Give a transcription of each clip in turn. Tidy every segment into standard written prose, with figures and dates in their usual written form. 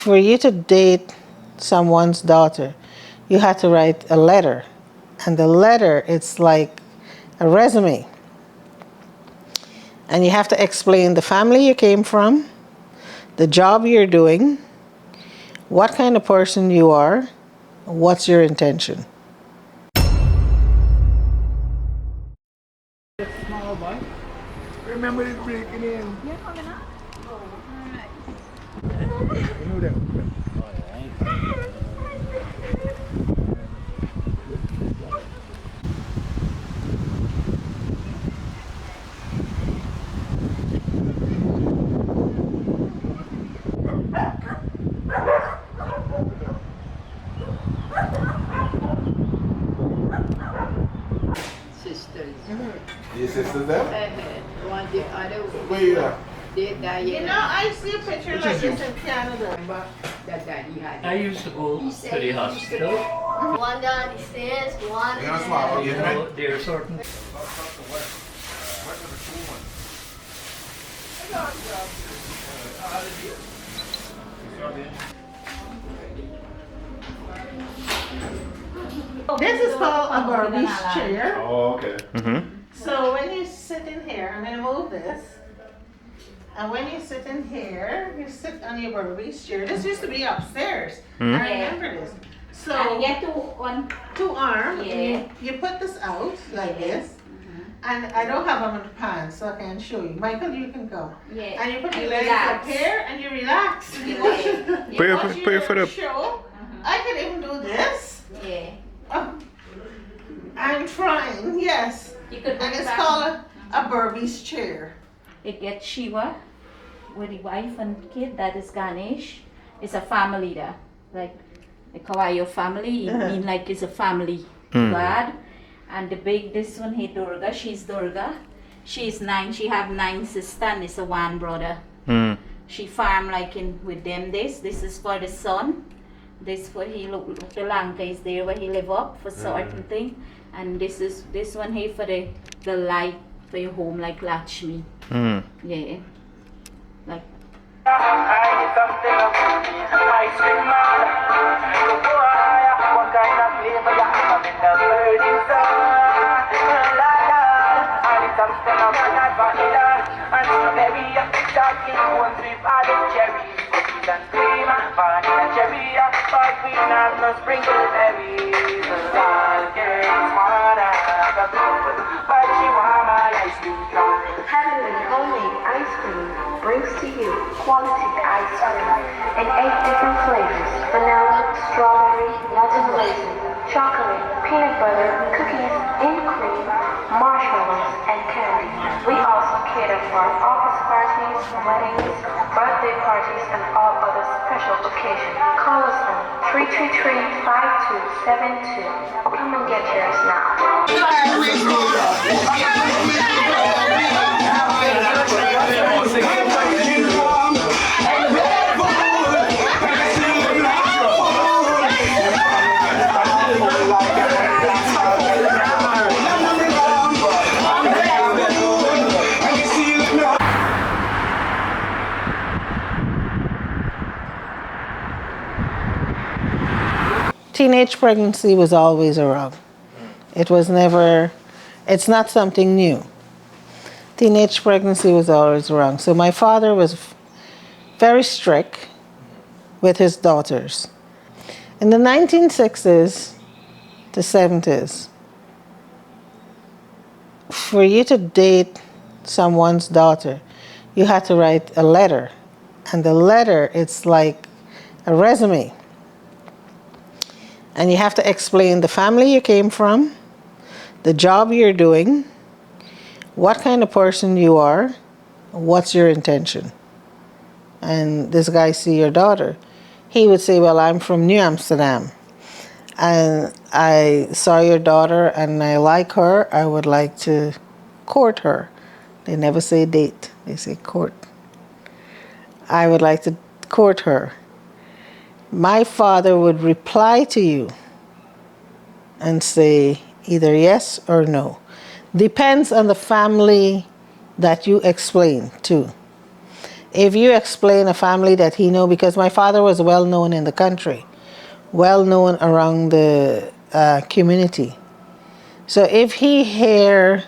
For you to date someone's daughter, you had to write a letter. And the letter, it's like a resume. And you have to explain the family you came from, the job you're doing, what kind of person you are, what's your intention. Small boy. Remember this breaking in. Yeah, coming up. You know that. Sisters. Your sisters there? One the other. Where you at? They died. You know, I see a picture Which like is this you? in Canada. But that daddy had. I used to go to the hospital. One down the stairs, one You know, small. You know, there are certain This is called a Barbie's chair. Oh, okay. So when you sit in here, I'm going to move this. And when you sit in here, you sit on your Barbie's chair. This used to be upstairs. I remember this. So get to one. two arms, Yeah. you put this out like this. And I don't have them in the pants, so I can show you. Michael, you can go. Yeah. And you put your And legs relax. up here and you relax. You watch Put your foot up. show. I can even do this. Yeah. Oh, I'm trying, yes. You could bring And it it's back. called a Barbie's chair. It gets Shiva with the wife and kid. That is Ganesh. It's a family there. Like the Kawaii family. It mean like it's a family god. And the big, this one here, Durga. She's Durga. She's 9. She have 9 sisters and it's a one brother. She farm like in with them this. This is for the son. This for he look the Lanka is there where he live up for certain thing. And this one here for the light for your home like Lakshmi. Yeah. Like Heavenly homemade ice cream brings to you quality ice cream in 8 different flavors: vanilla, strawberry, nutty raisin, chocolate, peanut butter, cookies, and cream, marshmallows, and candy. We also cater for office parties, weddings, birthday parties, and all other special occasions. Call us on 333-5272. Come and get yours now. Teenage pregnancy was always around. It was never, it's not something new. Teenage pregnancy was always around. So my father was very strict with his daughters. In the 1960s to 70s, for you to date someone's daughter, you had to write a letter. And the letter, it's like a resume. And you have to explain the family you came from, the job you're doing, what kind of person you are, what's your intention. And this guy see your daughter. He would say, well, I'm from New Amsterdam. And I saw your daughter and I like her. I would like to court her. They never say date. They say court. I would like to court her. My father would reply to you and say either yes or no. Depends on the family that you explain to. If you explain a family that he know, because my father was well known in the country, well known around the community. So if he hear,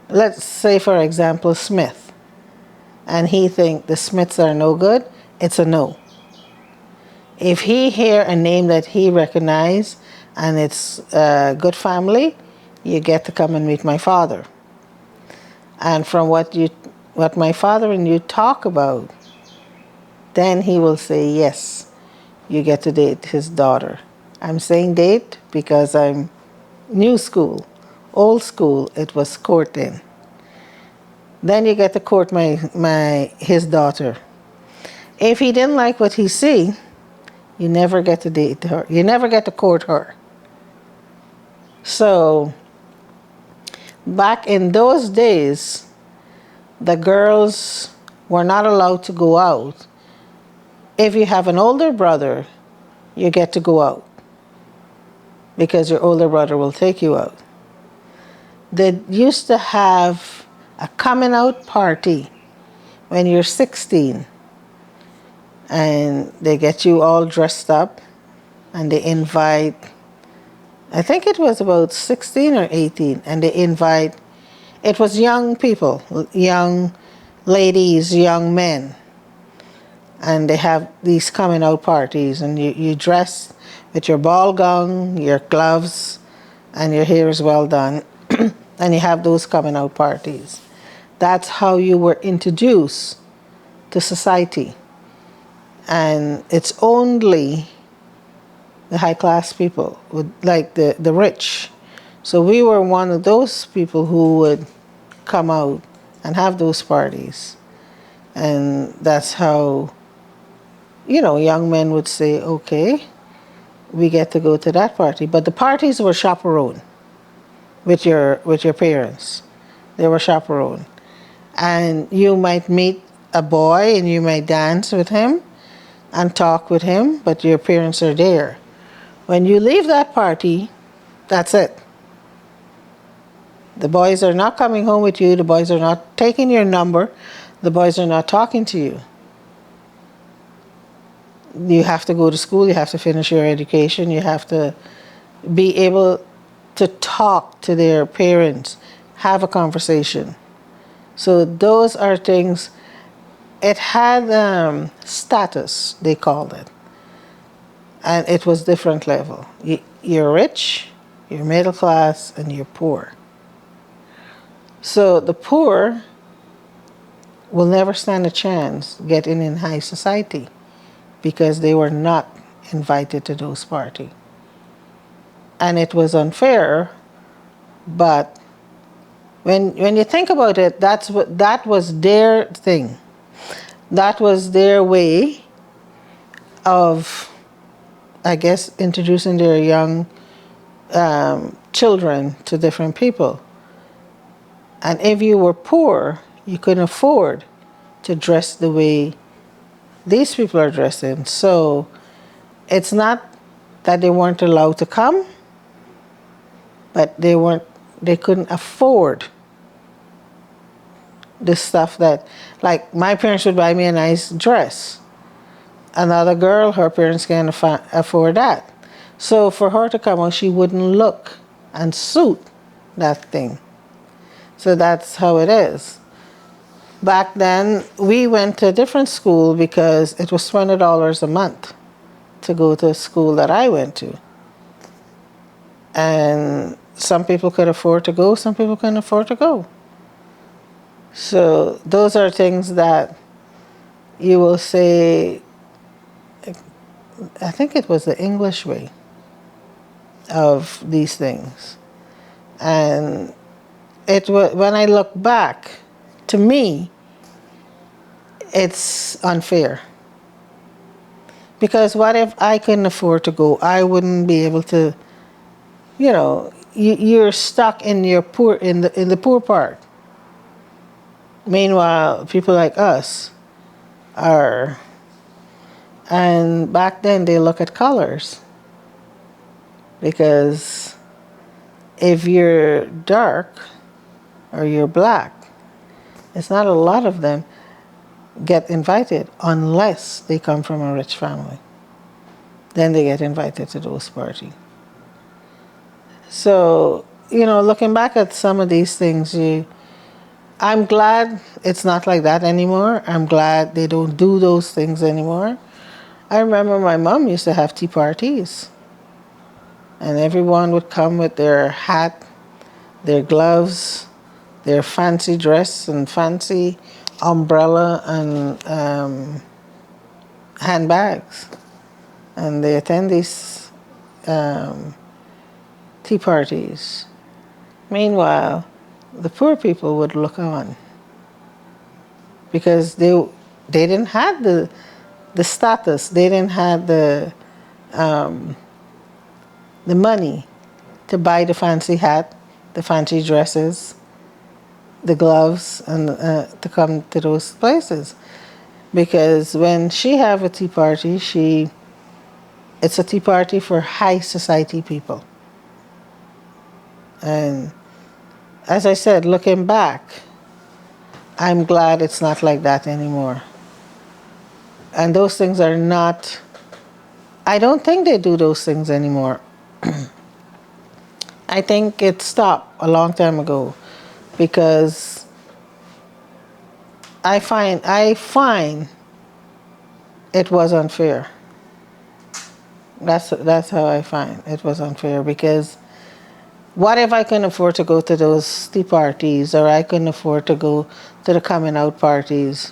let's say for example, Smith, and he think the Smiths are no good, it's a no. If he hear a name that he recognize and it's a good family, you get to come and meet my father. And from what my father and you talk about, then he will say yes, you get to date his daughter. I'm saying date because I'm new school. Old school, it was courting. Then you get to court his daughter. If he didn't like what he see, you never get to date her. You never get to court her. So back in those days, the girls were not allowed to go out. If you have an older brother, you get to go out because your older brother will take you out. They used to have a coming out party when you're 16, and they get you all dressed up and they invite, I think it was about 16 or 18, and they invite, it was young people, young ladies, young men, and they have these coming out parties, and you dress with your ball gown, your gloves, and your hair is well done, and you have those coming out parties. That's how you were introduced to society. And it's only the high class people, like the rich. So we were one of those people who would come out and have those parties. And that's how, young men would say, okay, we get to go to that party. But the parties were chaperoned with your parents. They were chaperoned. And you might meet a boy and you might dance with him and talk with him, but your parents are there. When you leave that party, that's it. The boys are not coming home with you. The boys are not taking your number. The boys are not talking to you. You have to go to school. You have to finish your education. You have to be able to talk to their parents, have a conversation. So those are things. It had status, they called it. And it was different level. You're rich, you're middle class, and you're poor. So the poor will never stand a chance getting in high society because they were not invited to those parties. And it was unfair, but when you think about it, that was their thing. That was their way of, I guess, introducing their young children to different people. And if you were poor, you couldn't afford to dress the way these people are dressing. So it's not that they weren't allowed to come, but they couldn't afford the stuff that, like my parents would buy me a nice dress. Another girl, her parents can't afford that. So for her to come out, she wouldn't look and suit that thing. So that's how it is. Back then, we went to a different school because it was $20 a month to go to a school that I went to. And some people could afford to go, some people couldn't afford to go. So those are things that you will say, I think it was the English way of these things. And it was, when I look back, to me, it's unfair. Because what if I couldn't afford to go? I wouldn't be able to, you're stuck in your poor, in the poor part. Meanwhile, people like us are, and back then they look at colors. Because if you're dark or you're black, it's not a lot of them. get invited unless they come from a rich family. Then they get invited to those parties. So, looking back at some of these things, I'm glad it's not like that anymore. I'm glad they don't do those things anymore. I remember my mom used to have tea parties, and everyone would come with their hat, their gloves, their fancy dress and fancy umbrella and handbags. And they attend these tea parties. Meanwhile, the poor people would look on because they didn't have the status, they didn't have the money to buy the fancy hat, the fancy dresses, the gloves, and to come to those places. Because when she have a tea party, it's a tea party for high society people. And as I said, looking back, I'm glad it's not like that anymore. And those things are not, I don't think they do those things anymore. I think it stopped a long time ago because I find it was unfair. That's how I find it was unfair, because what if I couldn't afford to go to those tea parties, or I couldn't afford to go to the coming out parties?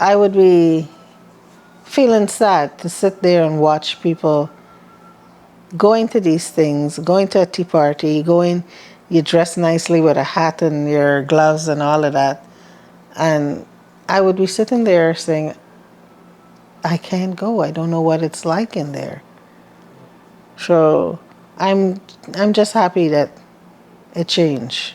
I would be feeling sad to sit there and watch people going to these things, going to a tea party, you dress nicely with a hat and your gloves and all of that. And I would be sitting there saying, I can't go. I don't know what it's like in there. So I'm just happy that it changed.